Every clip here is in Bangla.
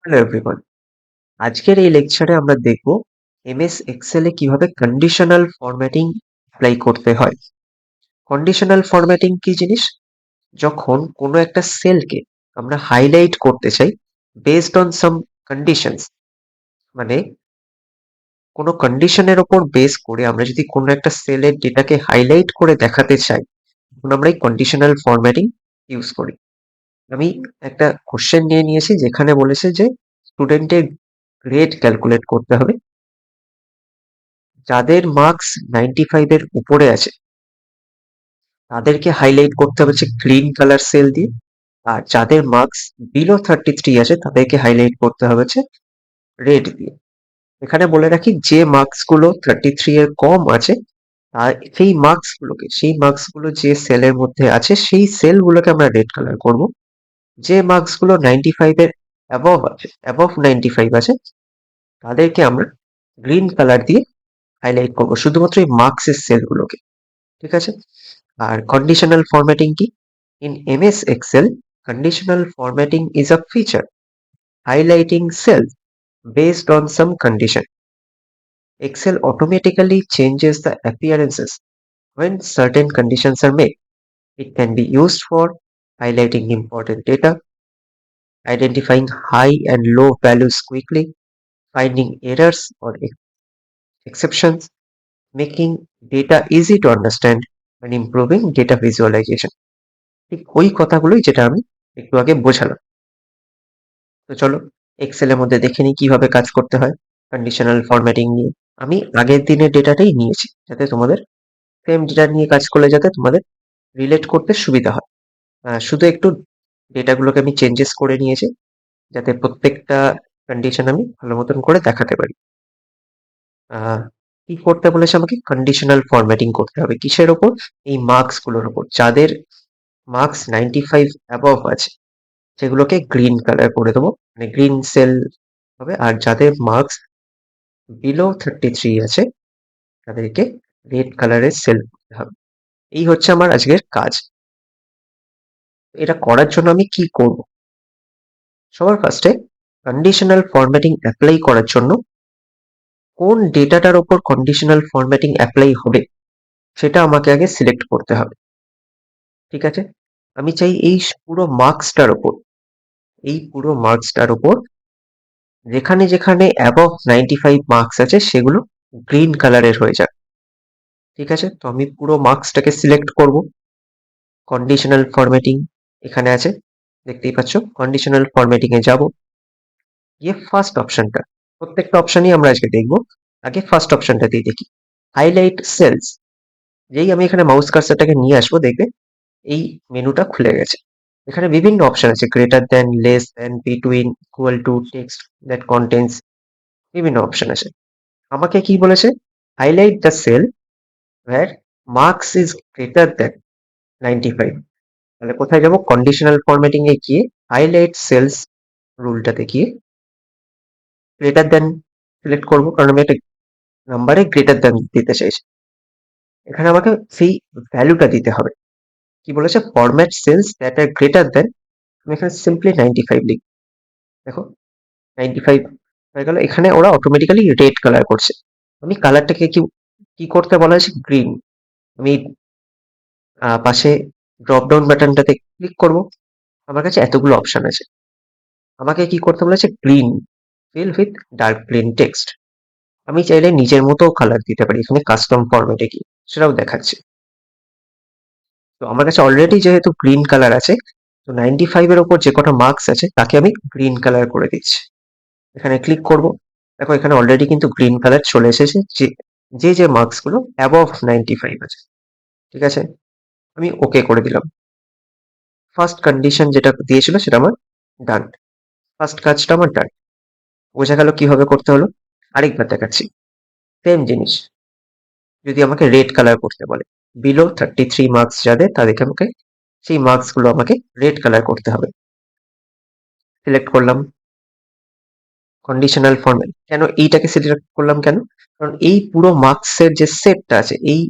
Hello everyone. আজকের এই লেকচারে আমরা দেখব এমএস এক্সেল এ কিভাবে কন্ডিশনাল ফরম্যাটিং অ্যাপ্লাই করতে হয়। কন্ডিশনাল ফরম্যাটিং কি জিনিস? যখন কোনো একটা সেলকে আমরা হাইলাইট করতে চাই বেসড অন সাম কন্ডিশনস, মানে কোনো কন্ডিশনের ওপর বেস করে আমরা যদি কোনো একটা সেলের ডেটাকে হাইলাইট করে দেখাতে চাই, তখন আমরা এই কন্ডিশনাল ফরম্যাটিং ইউজ করি। আমি একটা কোশ্চেন নিয়ে নিয়েছি যেখানে বলেছে যে স্টুডেন্টের গ্রেড ক্যালকুলেট করতে হবে। যাদের মার্কস 95 এর উপরে আছে তাদেরকে হাইলাইট করতে হবে হচ্ছে গ্রিন কালার সেল দিয়ে, আর যাদের মার্কস বিলো 33 আছে তাদেরকে হাইলাইট করতে হবে হচ্ছে রেড দিয়ে। এখানে বলে রাখি, যে মার্কস গুলো 33 এর কম আছে আর সেই মার্কস গুলো যে সেলের মধ্যে আছে সেই সেল গুলোকে আমরা রেড কালার করব। যে মার্কস গুলো 95 এর অ্যাবভ 95 আছে তাদেরকে আমরা গ্রিন কালার দিয়ে হাইলাইট করব, শুধুমাত্র এই মার্কসের সেল গুলোকে। ঠিক আছে? আর conditional formatting কি? In MS Excel, conditional formatting is a feature highlighting cells based on some condition. Excel automatically changes the appearances when certain conditions are met. It can be used for highlighting important data, identifying high and low values quickly, finding errors or exceptions, making data easy to understand, and improving data visualization. ঠিক ওই কথাগুলোই যেটা আমি একটু আগে বোঝালাম। তো চলো এক্সেল এর মধ্যে দেখে নিই কিভাবে কাজ করতে হয় কন্ডিশনাল ফরম্যাটিং নিয়ে। আমি আগের দিনের ডেটাটাই নিয়েছি যাতে তোমাদের সেম ডেটা নিয়ে কাজ করলে যাতে তোমাদের রিলেট করতে সুবিধা হয়। শুধু একটু ডেটাগুলোকে আমি চেঞ্জেস করে নিয়েছি যাতে প্রত্যেকটা কন্ডিশন আমি ভালো মতন করে দেখাতে পারি। আহ, কি করতে বলেছে আমাকে? কন্ডিশনাল ফরম্যাটিং করতে হবে কিসের ওপর? এই মার্কস গুলোর ওপর। যাদের মার্কস 95 অ্যাবভ আছে সেগুলোকে গ্রিন কালার করে দেবো, মানে গ্রিন সেল হবে। আর যাদের মার্কস বিলো 33 আছে তাদেরকে রেড কালারের সেল করতে হবে। এই হচ্ছে আমার আজকের কাজ। এটা করার জন্য আমি কি করব? সবার ফার্স্টে কন্ডিশনাল ফরম্যাটিং অ্যাপ্লাই করার জন্য কোন ডেটাটার ওপর কন্ডিশনাল ফরম্যাটিং অ্যাপ্লাই হবে সেটা আমাকে আগে সিলেক্ট করতে হবে। ঠিক আছে? আমি চাই এই পুরো মার্কসটার ওপর যেখানে যেখানে অ্যাবভ 95 মার্কস আছে সেগুলো গ্রিন কালারের হয়ে যাক। ঠিক আছে? তো আমি পুরো মার্কসটাকে সিলেক্ট করব। কন্ডিশনাল ফরম্যাটিং এখানে আছে, দেখতেই পাচ্ছ। কন্ডিশনাল ফরম্যাটিং এ যাব, গিয়ে ফার্স্ট অপশনটা, প্রত্যেকটা অপশনই আমরা আজকে দেখব। আগে ফার্স্ট অপশনটা দিয়ে দেখি, হাইলাইট সেলস। যেই আমি এখানে মাউস কার্সারটাকে নিয়ে আসবো দেখবে এই মেনুটা খুলে গেছে। এখানে বিভিন্ন অপশন আছে, greater than, less than, between, equal to, text that contains, বিভিন্ন অপশন আছে। আমাকে কি বলেছে? Highlight the cell where marks is greater than 95। তাহলে কোথায় যাব? কন্ডিশনাল ফরম্যাটিং এ গিয়ে হাইলাইট সেলস রুলটাতে গিয়ে গ্রেটার দেন সিলেক্ট করব, কারণ আমি একটা নাম্বারে গ্রেটার দেন দিতে চাইছি। এখানে আমাকে সেই ভ্যালুটা দিতে হবে। কি বলেছে? Format cells that are greater than, আমি এখানে সিম্পলি 95 লিখব। দেখো 95 হয়ে গেল। এখানে ওরা অটোমেটিক্যালি রেড কালার করছে। আমি কালারটাকে কি কি করতে বলা হয়েছে? গ্রিন। আমি পাশে ড্রপ ডাউন বাটনটাতে ক্লিক করব। আমার কাছে এতগুলো অপশন আছে। আমাকে কি করতে বলেছে? Green fill with dark plane text. আমি চাইলে নিজের মতো কালার দিতে পারি, এখানে কাস্টম ফরম্যাটে কি সেটাও দেখাচ্ছে। তো আমার কাছে অলরেডি যেহেতু গ্রিন কালার আছে, তো 95 এর ওপর যে কটা মার্কস আছে তাকে আমি গ্রিন কালার করে দিচ্ছি। এখানে ক্লিক করব। দেখো এখানে অলরেডি কিন্তু গ্রিন কালার চলে এসেছে যে যে যে মার্কস গুলো অ্যাবভ 95 আছে। ঠিক আছে? আমি ওকে করে দিলাম। ফার্স্ট কন্ডিশন যেটা দিয়েছিল সেটা আমার ডান। ফার্স্ট কাজটা আমার ডান। বোঝা গেল কিভাবে করতে হলো? আরেকবার দেখাচ্ছি। সেম জিনিস যদি আমাকে রেড কালার করতে বলে, বিলো 33 মার্কস যাদের তাদেরকে আমাকে সেই মার্কস গুলো আমাকে রেড কালার করতে হবে। সিলেক্ট করলাম কন্ডিশনাল ফরম্যাট। কেন এইটাকে সিলেক্ট করলাম কেন? কারণ এই পুরো মার্কসের যে সেটটা আছে এই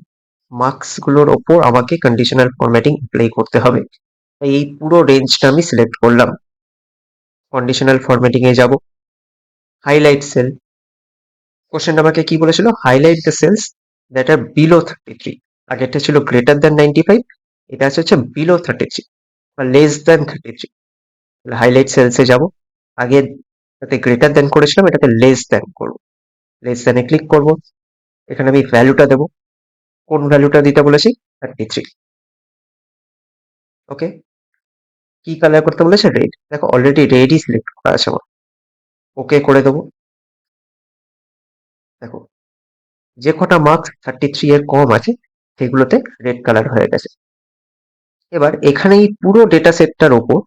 মার্কস গুলোর ওপর আমাকে কন্ডিশনাল ফরম্যাটিং অ্যাপ্লাই করতে হবে। তাই এই পুরো রেঞ্জটা আমি সিলেক্ট করলাম। কন্ডিশনাল ফরম্যাটিং এ যাব, হাইলাইট সেল। কোশ্চেন আমাকে কি বলেছিল? Highlight the cells that are below 33। আগেরটা ছিল গ্রেটার দ্যান 95, এটা হচ্ছে বিলো 33 বা লেস দ্যান 33। হাইলাইট সেলসে যাব, আগে এটাতে গ্রেটার দ্যান করেছিলাম, এটাতে লেস দ্যান করব। লেস দ্যানে ক্লিক করব, এখানে আমি ভ্যালুটা দেবো। কোন ভ্যালুটা দিতে বলেছি? 33। ওকে, কি কালার করতে বলেছে? রেড। দেখো অলরেডি রেডই সিলেক্ট করা আছে আমার। ওকে করে দেবো। দেখো যে কটা মার্কস 33 এর কম আছে সেগুলোতে রেড কালার হয়ে গেছে। এবার এখানে এই পুরো ডেটা সেটটার ওপর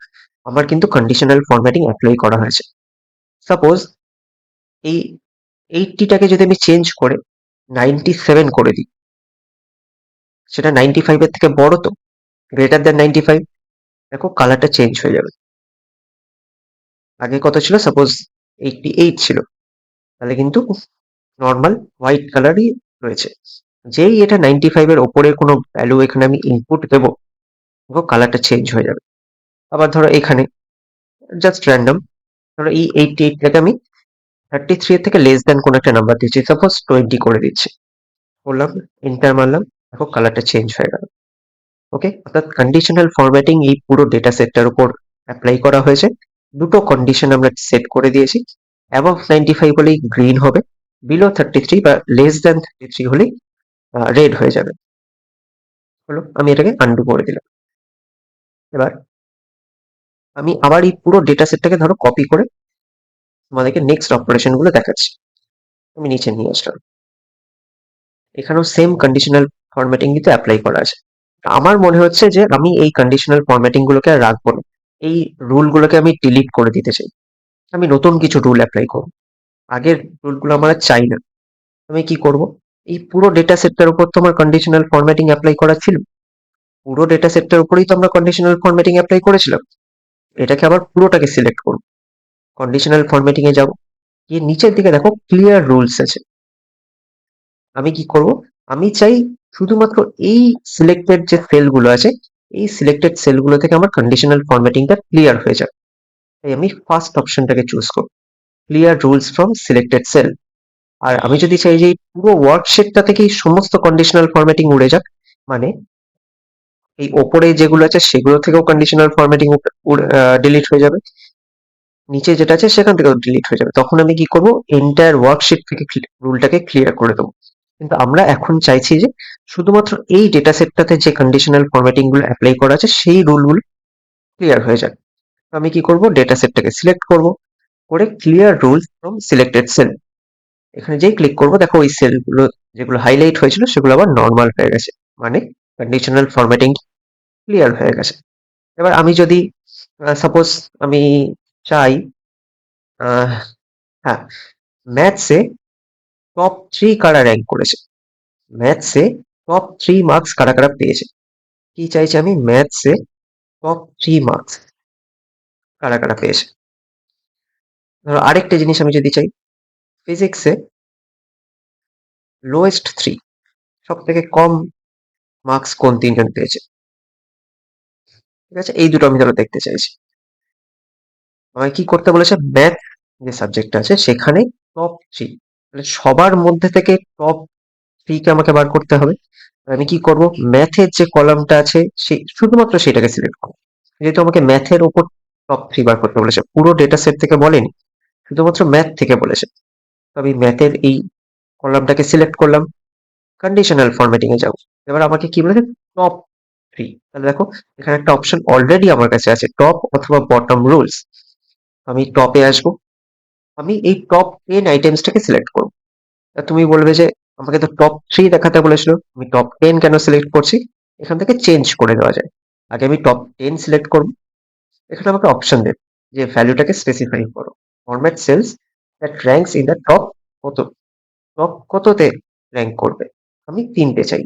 আমার কিন্তু কন্ডিশনাল ফরম্যাটিং অ্যাপ্লাই করা হয়েছে। সাপোজ এই 80টাকে যদি আমি চেঞ্জ করে 97 করে দিই, সেটা 95 এর থেকে বড় তো, গ্রেটার দ্যান 95। দেখো কালারটা চেঞ্জ হয়ে যাবে। আগে কত ছিল? সাপোজ 88 ছিল, তাহলে কিন্তু নর্মাল হোয়াইট কালারই রয়েছে। যেই এটা 95 এর ওপরে কোনো ভ্যালু এখানে আমি ইনপুট দেবো, দেখো কালারটা চেঞ্জ হয়ে যাবে। আবার ধরো এখানে জাস্ট র্যান্ডম, ধরো এই 88টাকে আমি 33 এর থেকে লেস দ্যান কোনো একটা নাম্বার দিচ্ছি, সাপোজ 20 করে দিচ্ছি, বললাম এন্টার মারলাম, দেখো কালারটা চেঞ্জ হয়ে গেল। ওকে, অর্থাৎ কন্ডিশনাল ফরম্যাটিং এই পুরো ডেটা সেটটার উপর অ্যাপ্লাই করা হয়েছে। দুটো কন্ডিশন আমরা সেট করে দিয়েছি। অ্যাবভ 95 হলেই গ্রিন হবে, বিলো 33 বা লেস দ্যান 33 হলেই রেড হয়ে যাবে। হলো, আমি এটাকে আন্ডু করে দিলাম। এবার আমি আবার এই পুরো ডেটা সেটটাকে ধরো কপি করে তোমাদেরকে নেক্সট অপারেশন গুলো দেখাচ্ছি। আমি নিচে নিয়ে আসলাম, এখানেও সেম কন্ডিশনাল ফরম্যাটিং কিন্তু অ্যাপ্লাই করা আছে। আমার মনে হচ্ছে যে আমি এই কন্ডিশনাল ফরম্যাটিং গুলোকে আর রাখবো না, এই রুল গুলোকে আমি ডিলিট করে দিতে চাই। আমি নতুন কিছু রুল অ্যাপ্লাই করব, আগের রুলগুলো আমার আর চাই না। আমি কি করব? এই পুরো ডেটা সেটটার উপর তো আমার কন্ডিশনাল ফরম্যাটিং অ্যাপ্লাই করা ছিল, পুরো ডেটা সেটটার উপরেই তো আমরা কন্ডিশনাল ফরম্যাটিং অ্যাপ্লাই করেছিলাম। এটাকে আবার পুরোটাকে সিলেক্ট করব, কন্ডিশনাল ফরম্যাটিং এ যাব, গিয়ে নিচের দিকে দেখো ক্লিয়ার রুলস আছে। আমি কি করব? আমি চাই শুধুমাত্র এই সিলেক্টেড যে সেলগুলো আছে, এই সিলেক্টেড সেলগুলো থেকে আমার কন্ডিশনাল ফরম্যাটিংটা ক্লিয়ার হয়ে যাবে। তাই আমি ফার্স্ট অপশনটাকে চুজ করব, clear rules from selected cell. আর আমি যদি চাই যে এই পুরো ওয়ার্কশিটটা থেকে এই সমস্ত কন্ডিশনাল ফরম্যাটিং উড়ে যাক, মানে এই ওপরে যেগুলো আছে সেগুলো থেকেও কন্ডিশনাল ফরম্যাটিং ডিলিট হয়ে যাবে, নিচে যেটা আছে সেখান থেকেও ডিলিট হয়ে যাবে, তখন আমি কি করব? এন্টায়ার ওয়ার্কশিট থেকে রুলটাকে ক্লিয়ার করে দেবো। কিন্তু আমরা এখন চাইছি যে শুধুমাত্র এই ডেটা সেটটাতে যে কন্ডিশনাল ফরম্যাটিং গুলো অ্যাপ্লাই করা আছে সেই রুলগুলো ক্লিয়ার হয়ে যাক। তো আমি কি করব? ডেটা সেটটাকে সিলেক্ট করব, করে clear rules from selected sell, এখানে যেই ক্লিক করব দেখো ওই সেলগুলো যেগুলো হাইলাইট হয়েছিল সেগুলো আবার নর্মাল হয়ে গেছে, মানে কন্ডিশনাল ফরম্যাটিং ক্লিয়ার হয়ে গেছে। এবার আমি যদি সাপোজ আমি চাই, আহ, হ্যাঁ, ম্যাথসে টপ 3 কারা র্যাঙ্ক করেছে, ম্যাথসে টপ 3 মার্কস কারা কারা পেয়েছে, কি চাইছি আমি? ম্যাথসে টপ 3 মার্কস কারা কারা পেয়েছে। ধরো আরেকটা জিনিস আমি যদি চাই, ফিজিক্সে লোয়েস্ট 3, সব থেকে কম মার্কস কোন 3 জন পেয়েছে। ঠিক আছে, এই দুটো আমি ধরো দেখতে চাইছি। আমায় কি করতে বলেছে? ম্যাথ যে সাবজেক্ট আছে সেখানে টপ 3, মানে সবার মধ্যে থেকে টপ 3 কে আমাকে বার করতে হবে। আমি কি করব? ম্যাথের যে কলামটা আছে সেই শুধুমাত্র সেটাকে সিলেক্ট করব, যেহেতু আমাকে ম্যাথের ওপর টপ 3 বার করতে বলেছে, পুরো ডেটা সেট থেকে বলেনি, শুধুমাত্র ম্যাথ থেকে বলেছে। তো আমি ম্যাথের এই কলামটাকে সিলেক্ট করলাম, কন্ডিশনাল ফরম্যাটিং এ যাবো। এবার আমাকে কি বলেছে? টপ 3। তাহলে দেখো এখানে একটা অপশন অলরেডি আমার কাছে আছে, টপ অথবা বটম রুলস। আমি টপে আসবো, আমি এই টপ 10 আইটেমসটাকে সিলেক্ট করবো। তা তুমি বলবে যে আমাকে তো টপ 3 দেখাতে বলেছিল, আমি টপ 10 কেন সিলেক্ট করছি? এখান থেকে চেঞ্জ করে দেওয়া যায়। আগে আমি টপ 10 সিলেক্ট করবো, এখানে আমাকে অপশন দেবে যে ভ্যালুটাকে স্পেসিফাই করো, format cells that ranks in the top কত, টপ কততে র্যাঙ্ক করবে। আমি 3টে চাই,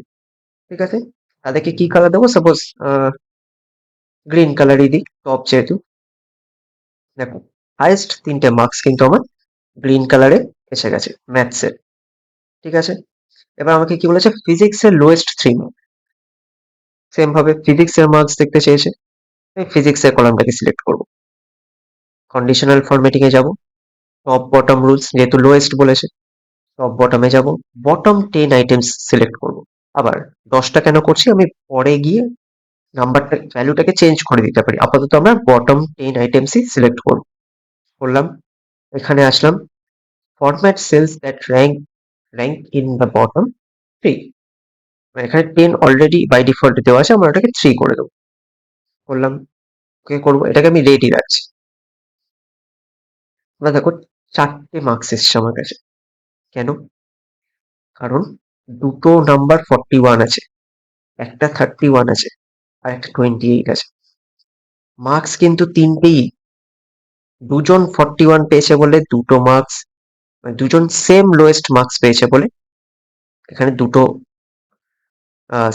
ঠিক আছে। তাদেরকে কি কালার দেবো? সাপোজ গ্রিন কালারই দিই, টপ যেহেতু। দেখো হাইয়েস্ট 3টে মার্কস কিন্তু আমার গ্রিন কালারে এসে গেছে ম্যাথসের, ঠিক আছে। এবার আমাকে কি বলেছে? ফিজিক্সের লোয়েস্ট 3 মার্ক, সেম ভাবে ফিজিক্সের মার্কস দেখতে চেয়েছে, আমি ফিজিক্সের কলামটাকে সিলেক্ট করবো। কন্ডিশনাল ফরম্যাটিং এ যাব, টপ বটম রুলস যেহেতু লোয়েস্ট বলেছে, টপ বটমে যাব, বটম 10 আইটেমস সিলেক্ট করব। আবার 10টা কেন করছি, আমি পরে গিয়ে নাম্বারটা ভ্যালুটাকে চেঞ্জ করে দিতে পারি। আপাতত আমরা বটম 10 আইটেমসই সিলেক্ট করলাম। এখানে আসলাম, format cells that rank in the bottom 3। এখানে 10 অলরেডি বাই ডিফল্ট দেওয়া আছে, আমরা ওটাকে 3 করে দেবো। করলাম, ওকে করবো, এটাকে আমি রেডি রাখছি। এবার দেখো 4টে মার্কস এসছে আমার কাছে। কেন? কারণ দুটো নাম্বার 41 আছে, একটা 31 আছে, আর একটা 28 আছে। মার্কস কিন্তু তিনটেই, দুজন 41 পেয়েছে বলে দুটো মার্কস, দুজন সেম লোয়েস্ট মার্কস পেয়েছে বলে এখানে দুটো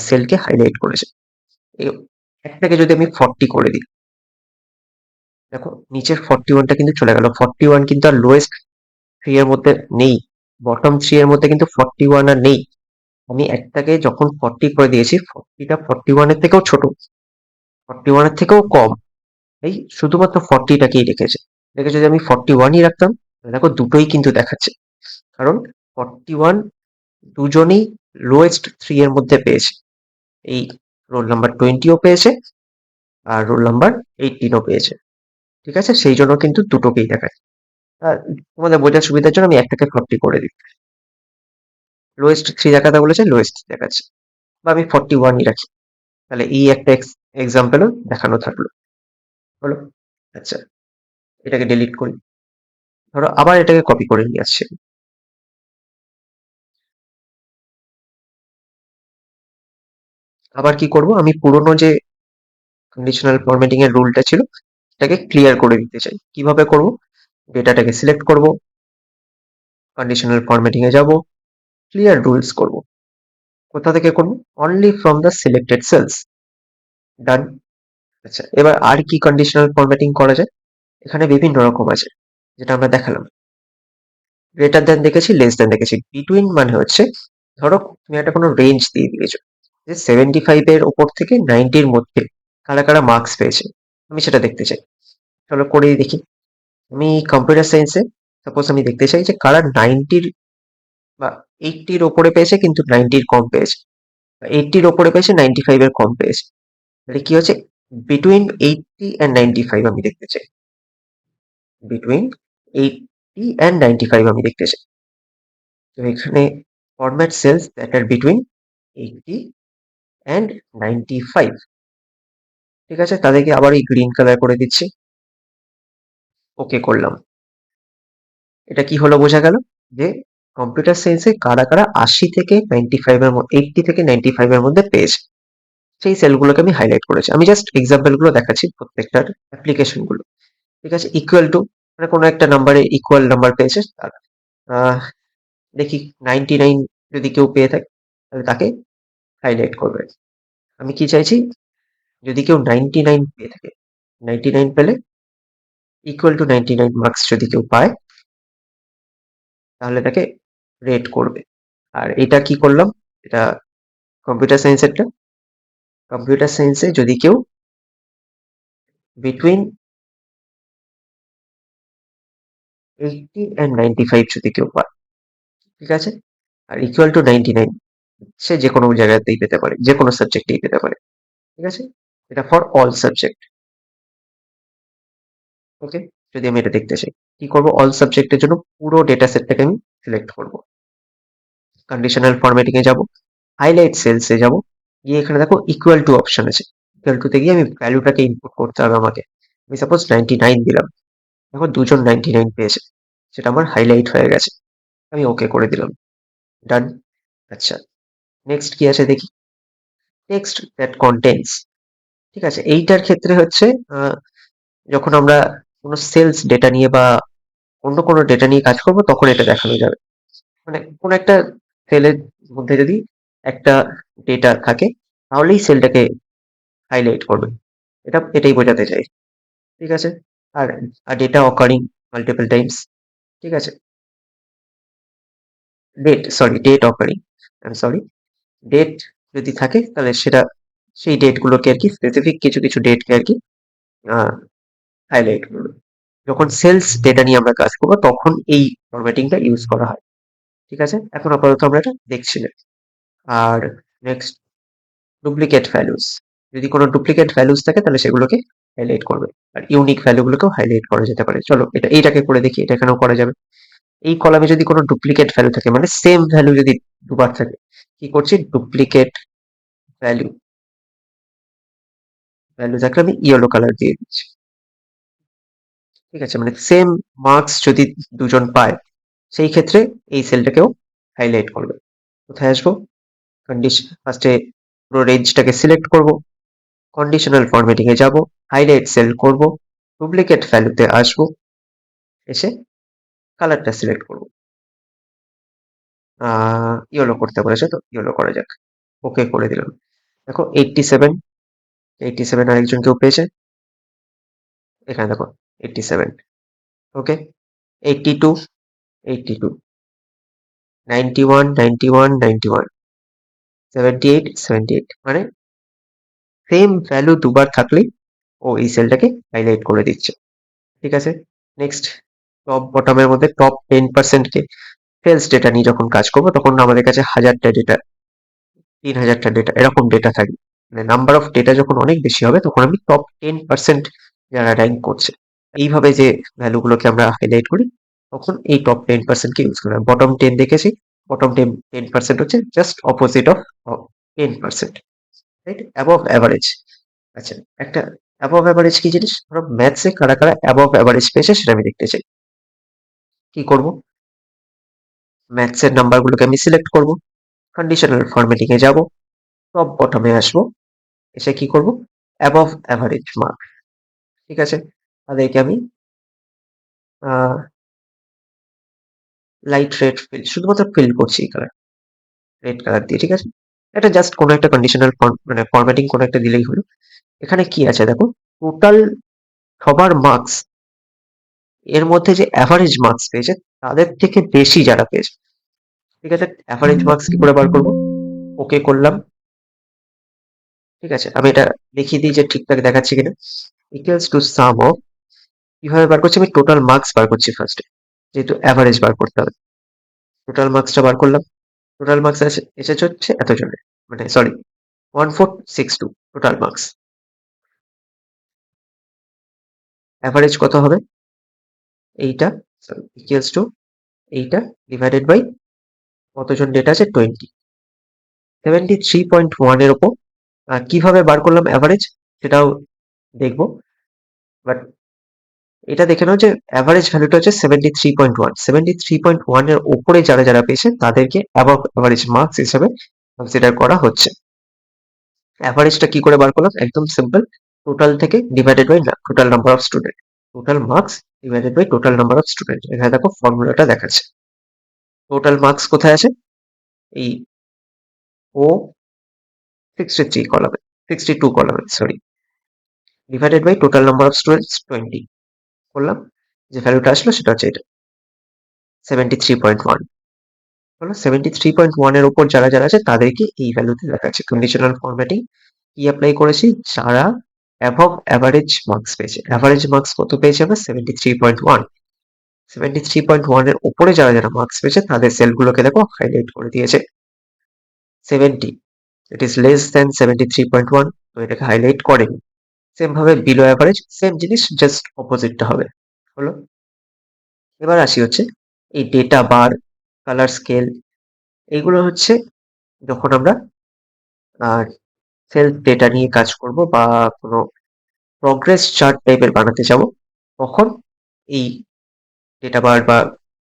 সেলকে হাইলাইট করেছে। একটাকে যদি আমি 40 করে দিই, দেখো নিচের 41টা কিন্তু চলে গেল। 41 কিন্তু আর লোয়েস্ট 3 এর মধ্যে নেই, বটম 3 এর মধ্যে কিন্তু 41 আর নেই। আমি একটাকে যখন 40 করে দিয়েছি, 40টা 41 এর থেকেও ছোট, 41 এর থেকেও কম, এই শুধুমাত্র 40টাকেই রেখেছে। যদি আমি 41ই রাখতাম, দেখো দুটোই কিন্তু দেখাচ্ছে, কারণ 41 দুজনেই লোয়েস্ট 3 এর মধ্যে পেয়েছে। এই রোল নাম্বার 20ও পেয়েছে, আর রোল নাম্বার 18ও পেয়েছে। ঠিক আছে, সেই জন্য কিন্তু দুটোকেই দেখায়। আর তোমাদের বোঝার সুবিধার জন্য আমি একটাকে 40 করে দিই। লোয়েস্ট 3 দেখাতে বলেছে, লোয়েস্ট দেখাচ্ছে, বা আমি 41ই রাখি। তাহলে এই একটা এক্সাম্পলও দেখানো থাকলো। হলো? আচ্ছা, এটাকে ডিলিট করি। ধরো আবার এটাকে কপি করে নিয়ে আসছি। আবার কি করব, আমি পুরোনো যে কন্ডিশনাল ফরম্যাটিং এর রুলটা ছিল সেটাকে ক্লিয়ার করে দিতে চাই। কিভাবে করব? ডেটাটাকে সিলেক্ট করব, কন্ডিশনাল ফরম্যাটিং এ যাব, ক্লিয়ার রুলস করব। কোথা থেকে করব? Only from the selected cells. Done. আচ্ছা, এবার আর কি কন্ডিশনাল ফরম্যাটিং করা যায়? এখানে বিভিন্ন রকম আছে, যেটা আমরা দেখালাম। গ্রেটার দেন দেখেছি, লেস দেন দেখেছি। বিটুইন মানে হচ্ছে, ধরো তুমি একটা কোনো রেঞ্জ দিয়ে দিয়েছো যে 75 এর ওপর থেকে 90 এর মধ্যে কারা কারা মার্কস পেয়েছে, আমি সেটা দেখতে চাই। চলো করেই দেখি। আমি কম্পিউটার সায়েন্সে সাপোজ আমি দেখতে চাই যে কারা 90 বা 80-র ওপরে পেয়েছে কিন্তু 90-র কম পেয়েছে, বা 80-র ওপরে পেয়েছে 95 এর কম পেয়েছে। তাহলে কি হচ্ছে, বিটুইন 80 অ্যান্ড 95 আমি দেখতে চাই। বিটুইন 80 অ্যান্ড 95 আমি দেখতে চাই। তো এখানে format cells that are between 80 and 95। ঠিক আছে, তাদেরকে আবার এই গ্রিন কালার করে দিচ্ছি। ওকে করলাম। এটা কি হলো বোঝা গেল যে কম্পিউটার সায়েন্সে কারা কারা 80 থেকে 95 এর মধ্যে, 80 থেকে 95 এর মধ্যে পেয়েছে, সেই সেলগুলোকে আমি হাইলাইট করেছি। আমি জাস্ট এক্সাম্পল গুলো দেখাচ্ছি প্রত্যেকটার অ্যাপ্লিকেশন গুলো। ঠিক আছে, ইকুয়াল টু মানে কোনো একটা নাম্বারে ইকুয়াল নাম্বার পেয়েছে তার, দেখি 99 যদি কেউ পেয়ে থাকে তাহলে তাকে হাইলাইট করবে। আমি কি চাইছি, যদি কেউ 99 পেয়ে থাকে, 99 পেলে ইকুয়াল টু 99 মার্কস যদি কেউ পায় তাহলে তাকে রেট করবে। আর এটা কি করলাম, এটা কম্পিউটার সায়েন্সেরটা। কম্পিউটার সায়েন্সে যদি কেউ বিটুইন 80 অ্যান্ড 95 যদি কেউ পায়, ঠিক আছে, আর ইকুয়াল টু 99, সে যে কোনো জায়গাতেই পেতে পারে, যে কোনো সাবজেক্টেই পেতে পারে। ঠিক আছে, এটা ফর অল সাবজেক্ট। ওকে, যদি আমি এটা দেখতে চাই, কি করব, অল সাবজেক্টের জন্য পুরো ডেটা সেটটাকে আমি সিলেক্ট করব। কন্ডিশনাল ফরম্যাটিং এ যাব, হাইলাইট সেলস এ যাব, গিয়ে এখানে দেখো ইকুয়াল টু অপশন আছে। ইকুয়াল টু তে গিয়ে আমি ভ্যালুটাকে ইনপুট করতে হবে আমাকে। আমি সাপোজ 99 দিলাম, দেখো দুজন 99 পেয়েছে, সেটা আমার হাইলাইট হয়ে গেছে। আমি ওকে করে দিলাম। ডান। আচ্ছা, নেক্সট কি আছে দেখি, টেক্সট দ্যাট কন্টেন্টস। ঠিক আছে, এইটার ক্ষেত্রে হচ্ছে যখন আমরা কোনো সেলস ডেটা নিয়ে বা অন্য কোনো ডেটা নিয়ে কাজ করব তখন এটা দেখানো যাবে। মানে কোনো একটা সেলের মধ্যে যদি একটা ডেটা থাকে তাহলেই সেলটাকে হাইলাইট করবে, এটাই বোঝাতে চাই। ঠিক আছে, আর ডেটা অকারিং মাল্টিপল টাইমস। ঠিক আছে, ডেট অকারিং, সরি, ডেট যদি থাকে তাহলে সেটা, সেই ডেট গুলোকে আর কি, স্পেসিফিক কিছু কিছু ডেটকে আর কি হাইলাইট করবে। যখন সেলস ডেটা নিয়ে আমরা কাজ করবো তখন এই ফরম্যাটিংটা ইউজ করা হয়। ঠিক আছে, এখন আপাতত আমরা এটা দেখছি না। আর নেক্সট, ডুপ্লিকেট ভ্যালুস। যদি কোনো ডুপ্লিকেট ভ্যালুস থাকে তাহলে সেগুলোকে হাইলাইট করবে, আর ইউনিক ভ্যালুগুলোকেও হাইলাইট করা যেতে পারে। চলো এইটাকে করে দেখি, এটা এখানেও করা যাবে। এই কলামে যদি কোনো ডুপ্লিকেট ভ্যালু থাকে, মানে সেম ভ্যালু যদি দুবার থাকে, কি করছি, ডুপ্লিকেট ভ্যালু, ভ্যালু থাকলে আমি ইয়েলো কালার দিয়ে দিচ্ছি। ঠিক আছে, মানে সেম মার্কস যদি দুজন পায় সেই ক্ষেত্রে এই সেলটাকেও হাইলাইট করবে। কোথায় আসবো, কন্ডিশন, ফার্স্টে পুরো রেঞ্জটাকে সিলেক্ট করব, কন্ডিশনাল ফরম্যাটিং এ যাব, হাইলাইট সেল করব, ডুপ্লিকেট ভ্যালুতে আসবো, এসে কালারটা সিলেক্ট করব। ইয়েলো করতে বলেছে তো ইয়েলো করা যাক, ওকে করে দিলাম। দেখো 87, 87 আরেকজন কেউ পেয়েছে, এখানে দেখো 87, ওকে। 82, 82, 91, 91, 91, 78, 78, মানে সেম ভ্যালু দুবার থাকলেই ও এই সেলটাকে হাইলাইট করে দিচ্ছে। ঠিক আছে, নেক্সট, টপ বটমের মধ্যে টপ 10% কে সেলস ডেটা নিয়ে যখন কাজ করবো তখন আমাদের কাছে 1000টা ডেটা, 3000টা ডেটা, এরকম ডেটা থাকবে। মানে নাম্বার অফ ডেটা যখন অনেক বেশি হবে তখন আমি টপ 10% যারা র্যাঙ্ক করছে এইভাবে যে ভ্যালুগুলোকে আমরা হাইলাইট করি, তখন এই টপ 10% কে ইউজ করা। বটম 10 দেখেছি, বটম 10% হচ্ছে just opposite of 10%, right, above average. আচ্ছা, একটা অ্যাবভ অ্যাভারেজ কি জিনিস, ধরো ম্যাথসে কারা কারা অ্যাবভ অ্যাভারেজ পেয়েছে সেটা আমি দেখতে চাই। কি করব, ম্যাথসের নাম্বারগুলোকে আমি সিলেক্ট করব, কন্ডিশনাল ফরম্যাটিং এ যাব, টপ বটমে আসবো, এসে কি করব, অ্যাবভ অ্যাভারেজ মার্ক। ঠিক আছে, তাদেরকে আমি লাইট রেড ফিল, শুধুমাত্র ফিল করছি এই কালার, রেড কালার দিয়ে। ঠিক আছে, এটা জাস্ট কোনো একটা কন্ডিশনাল মানে ফরম্যাটিং কোনো একটা দিলেই হলো। এখানে কি আছে দেখো, টোটাল সবার মার্কস এর মধ্যে যে অ্যাভারেজ মার্কস পেয়েছে তাদের থেকে বেশি যারা পেয়েছে। ঠিক আছে, অ্যাভারেজ মার্কস কি করে বার করবো, ওকে করলাম। ঠিক আছে, আমি এটা দেখিয়ে দিই যে ঠিকঠাক দেখাচ্ছি কিনা। ইকুয়ালস টু সাম অফ, কিভাবে বার করছি, আমি টোটাল মার্কস বার করছি ফার্স্টে, যেহেতু অ্যাভারেজ বার করতে হবে। টোটাল মার্কসটা বার করলাম, টোটাল মার্কস এসেছে হচ্ছে এতজনের, মানে সরি 1462 টোটাল মার্কস। অ্যাভারেজ কত হবে, এইটা, ইকুয়ালস টু এইটা ডিভাইডেড বাই কতজন ডেটা আছে, 73.1 এর ওপর। কিভাবে বার করলাম অ্যাভারেজ সেটাও দেখবো, বাট এটা দেখে নাও যে অ্যাভারেজ ভ্যালুটা হচ্ছে 73.1, 73.1 এর উপরে যারা যারা পেয়েছে তাদেরকে অ্যাবভ অ্যাভারেজ মার্কস হিসেবে কনসিডার করা হচ্ছে। অ্যাভারেজটা কি করে বার করলাম, একদম সিম্পল, টোটাল থেকে divided by total number of student, total marks divided by total number of student. এখানে দেখো ফর্মুলাটা দেখাচ্ছে, টোটাল মার্কস কোথায় আছে, এই ও 63 কলামে, 62 কলামে sorry, divided by total number of students 20 করলাম, যে ভ্যালুটা আসলো সেটা হচ্ছে এটা 73.1। হলো 73.1 এর উপর যারা যারা আছে তাদেরকে এই ভ্যালুতে দেখাচ্ছে। কন্ডিশনাল ফরম্যাটিং কি অ্যাপ্লাই করেছি, যারা অ্যাবভ অ্যাভারেজ মার্কস পেয়েছে। অ্যাভারেজ মার্কস কত পেয়েছে আমরা, 73.1। 73.1 এর উপরে যারা যারা মার্কস পেয়েছে তাদের সেলগুলোকে দেখো হাইলাইট করে দিয়েছে 70, ইট ইজ লেস দেন 73.1, তো এটাকে হাইলাইট করেনি। সেম ভাবে বিলো অ্যাভারেজ, সেম জিনিস, জাস্ট অপোজিটটা হবে। হলো, এবার আসি হচ্ছে এই ডেটা বার, কালার স্কেল, এইগুলো হচ্ছে যখন আমরা সেলফ ডেটা নিয়ে কাজ করব বা কোনো প্রগ্রেস চার্ট টাইপের বানাতে যাব, তখন এই ডেটা বার বা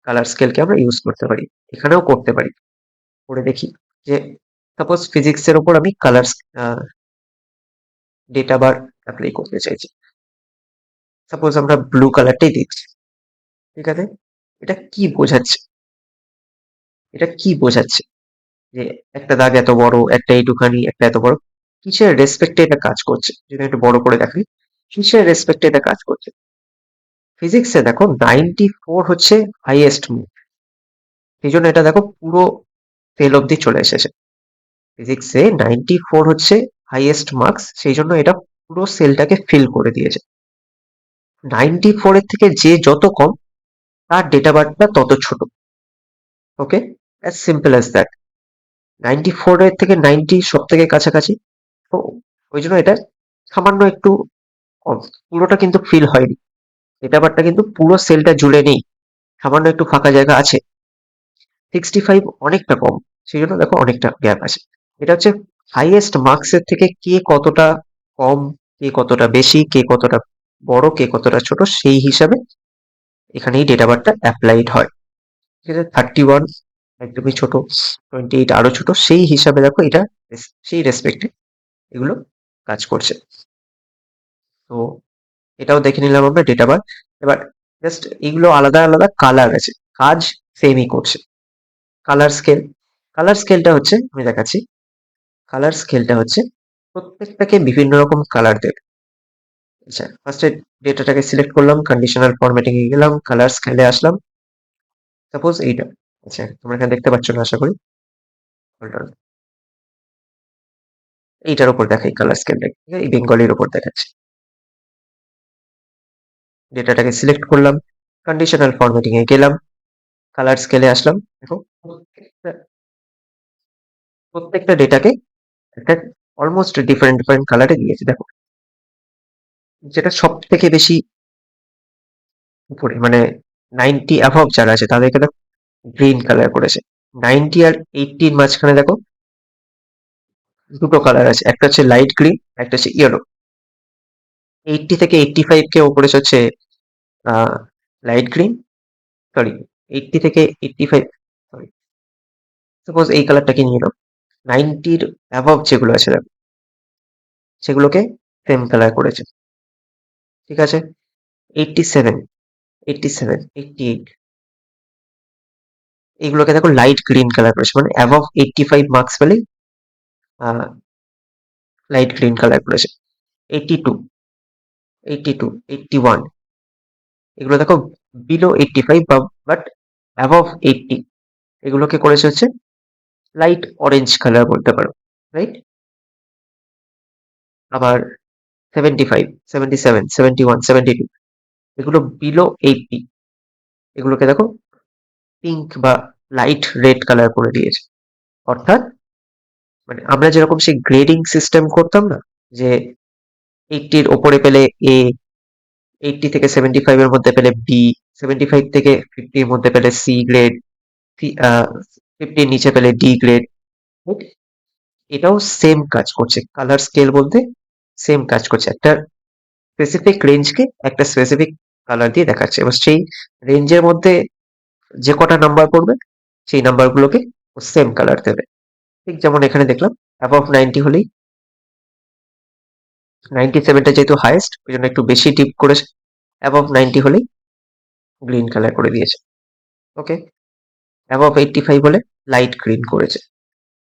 কালার স্কেলকে আমরা ইউজ করতে পারি। এখানেও করতে পারি, করে দেখি যে সাপোজ ফিজিক্সের ওপর আমি কালার ডেটা বার অ্যাপ্লাই করতে চাইছি, সাপোজ আমরা ব্লু কালারটাই দিচ্ছি। ঠিক আছে, এটা কি বোঝাচ্ছে, এটা কি বোঝাচ্ছে যে একটা দাগ এত বড়, একটা এইটুখানি, একটা এত বড়, কিসের রেসপেক্টে এটা কাজ করছে, যদি একটু বড় করে দেখাই, কিসের রেসপেক্টে এটা কাজ করছে। ফিজিক্সে দেখো 94 হচ্ছে হাইয়েস্ট মুভ, সেই জন্য এটা দেখো পুরো ফেল অব্দি চলে এসেছে। ফিজিক্সে 94 হচ্ছে হাইয়েস্ট মার্কস, সেই জন্য এটা পুরো সেলটাকে ফিল করে দিয়েছে। 94 এর থেকে যে যত কম তার ডেটা বার্থটা তত ছোট। ওকে, অ্যাজ সিম্পল অ্যাজ দ্যাট। 94 এর থেকে 90 সব থেকে কাছাকাছি, তো ওই জন্য এটা সামান্য একটু কম। পুরোটা কিন্তু ফিল হয়নি, ডেটা বারটা কিন্তু পুরো সেলটা জুড়ে নেই, সামান্য একটু ফাঁকা জায়গা আছে। 65 অনেকটা কম, সেই জন্য দেখো অনেকটা গ্যাপ আছে। এটা হচ্ছে হাইয়েস্ট মার্কস এর থেকে কে কতটা কম, কে কতটা বেশি, কে কতটা বড়, কে কতটা ছোট, সেই হিসাবে এখানে এই ডেটা বারটা অ্যাপ্লাইড হয়। ঠিক আছে, 31 একদমই ছোট, 28 আরো ছোট, সেই হিসাবে দেখো এটা সেই রেসপেক্টে এগুলো কাজ করছে। তো এটাও দেখে নিলাম আমরা ডেটা বার। এবার জাস্ট এগুলো আলাদা আলাদা কালার আছে, কাজ সেমই করছে। কালার স্কেল, কালার স্কেলটা হচ্ছে আমি দেখাচ্ছি। কালার স্কেলটা হচ্ছে প্রত্যেকটাকে বিভিন্ন রকম কালার দেবে। আচ্ছা, ফার্স্টে ডেটাটাকে সিলেক্ট করলাম, কন্ডিশনাল ফরম্যাটিং এ গেলাম, কালার স্কেলে আসলাম। সাপোজ এইটা, আচ্ছা তোমরা এখানে দেখতে পাচ্ছ না আশা করি, Hold on. এইটার উপর দেখাই কালার স্কেলটা, ঠিক আছে, এই বেঙ্গলির উপর দেখাচ্ছে। ডেটাটাকে সিলেক্ট করলাম, কন্ডিশনাল ফরম্যাটিং এ গেলাম, কালার স্কেলে আসলাম। দেখো প্রত্যেকটা ডেটাকে একটা অলমোস্ট ডিফারেন্ট ডিফারেন্ট কালারে দিয়েছে। দেখো যেটা সব থেকে বেশি উপরে, মানে 90 অ্যাভব যারা আছে তাদেরকে দেখো গ্রিন কালার করেছে। 90 আর 80 মাঝখানে দেখো দুটো কালার আছে, একটা হচ্ছে লাইট গ্রিন, একটা হচ্ছে ইয়েলো। 80 থেকে 85 কে ও করেছে হচ্ছে লাইট গ্রিন, সরি 80 থেকে 85, সরি সাপোজ এই কালারটাকে নিয়ে নাও। 90-র অ্যাভব যেগুলো আছে দেখো সেগুলোকে সেম কালার করেছে। ঠিক আছে, 87, 87, 88 এগুলোকে দেখো লাইট গ্রিন কালার করেছে, মানে অ্যাভব 85 মার্কস পেলেই লাইট গ্রিন কালার করেছে। 82, 82, 81 এগুলো দেখো বিলো 85 বাট অ্যাভব 80 এগুলোকে করেছে হচ্ছে লাইট অরেঞ্জ কালার বলতে পারো, রাইট? আবার 75, 77, 71, 72 এগুলো বিলো 80 এগুলোকে দেখো পিঙ্ক বা লাইট রেড কালার করে দিয়েছে। অর্থাৎ মানে আমরা যেরকম সেই গ্রেডিং সিস্টেম করতাম না, যে 80-র ওপরে পেলে এ, 80 থেকে 75 এর মধ্যে পেলে বি, 75 থেকে 50 এর মধ্যে পেলে সি গ্রেড, 50 নিচে পেলে ডি গ্রেড। এটাও সেম কাজ করছে, কালার স্কেল বলতে সেম কাজ করছে, একটা স্পেসিফিক রেঞ্জকে একটা স্পেসিফিক কালার দিয়ে দেখাচ্ছে। এবার সেই রেঞ্জের মধ্যে যে কটা নাম্বার পড়বে সেই নাম্বারগুলোকে সেম কালার দেবে। ঠিক যেমন এখানে দেখলাম অ্যাবভ 90 হলেই, 97টা যেহেতু হাইয়েস্ট ওই জন্য একটু বেশি ডিপ করেছে, অ্যাবভ 90 হলেই গ্রিন কালার করে দিয়েছে। ওকে, অ্যাবভ 85 হলে লাইট গ্রিন করেছে।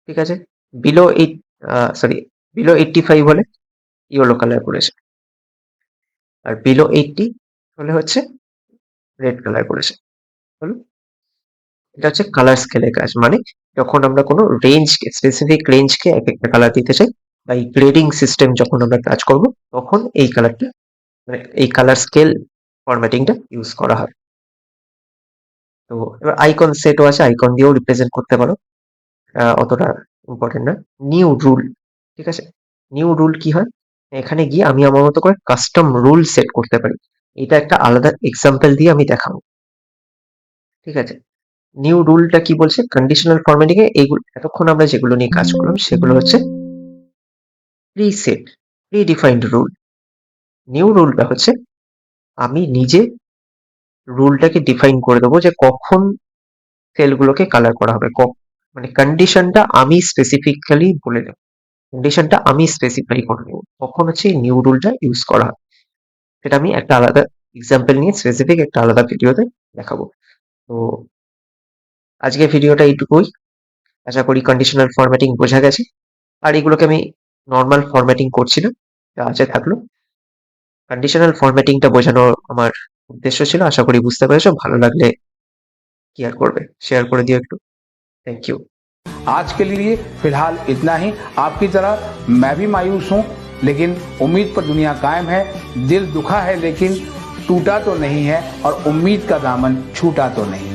ঠিক আছে, বিলো এইট, সরি বিলো 85 হলে ইয়েলো কালার করেছে, আর বিলো 80 হলে হচ্ছে রেড কালার করেছে। হলো, এটা হচ্ছে কালার স্কেলের কাজ। মানে যখন আমরা কোনো রেঞ্জকে, স্পেসিফিক রেঞ্জকে এক একটা কালার দিতে চাই, বা এই গ্রেডিং সিস্টেম যখন আমরা কাজ করব, তখন এই কালারটা, মানে এই কালার স্কেল ফরম্যাটিংটা ইউজ করা হয়। তো এবার আইকন সেটও আছে, আইকন দিয়েও রিপ্রেজেন্ট করতে পারো, অতটা ইম্পর্টেন্ট না। নিউ রুল, ঠিক আছে, নিউ রুল কি হয়, এখানে গিয়ে আমি আমার মতো করে কাস্টম রুল সেট করতে পারি। এটা একটা আলাদা এক্সাম্পল দিয়ে আমি দেখাবো। ঠিক আছে, নিউ রুলটা কি বলছে, কন্ডিশনাল ফরম্যাটিং এ এইগুলো এতক্ষণ আমরা যেগুলো নিয়ে কাজ করলাম সেগুলো হচ্ছে প্রিসেট, প্রিডিফাইন্ড রুল। নিউ রুলটা হচ্ছে আমি নিজে রুলটাকে ডিফাইন করে দেবো যে কখন সেলগুলোকে কালার করা হবে, মানে কন্ডিশনটা আমি স্পেসিফিক্যালি বলে দেবো, কন্ডিশনটা আমি স্পেসিফাই করে দেবো, তখন হচ্ছে নিউ রুলটা ইউজ করা হয়। সেটা আমি একটা আলাদা এক্সাম্পল নিয়ে স্পেসিফিক একটা আলাদা ভিডিওতে দেখাবো। তো আজকে ভিডিওটা এইটুকুই, আশা করি কন্ডিশনাল ফরম্যাটিং বোঝা গেছে। আর এগুলোকে আমি নর্মাল ফরম্যাটিং করছি না, যা আছে থাকলো। কন্ডিশনাল ফরম্যাটিংটা বোঝানোর আমার উদ্দেশ্য ছিল, আশা করি বুঝতে পেরেছো। ভালো লাগলে কেয়ার করবে, শেয়ার করে দিও একটু। Thank you. आज के लिए फिलहाल इतना ही। आपकी तरह मैं भी मायूस हूं, लेकिन उम्मीद पर दुनिया कायम है। दिल दुखा है लेकिन टूटा तो नहीं है और उम्मीद का दामन छूटा तो नहीं।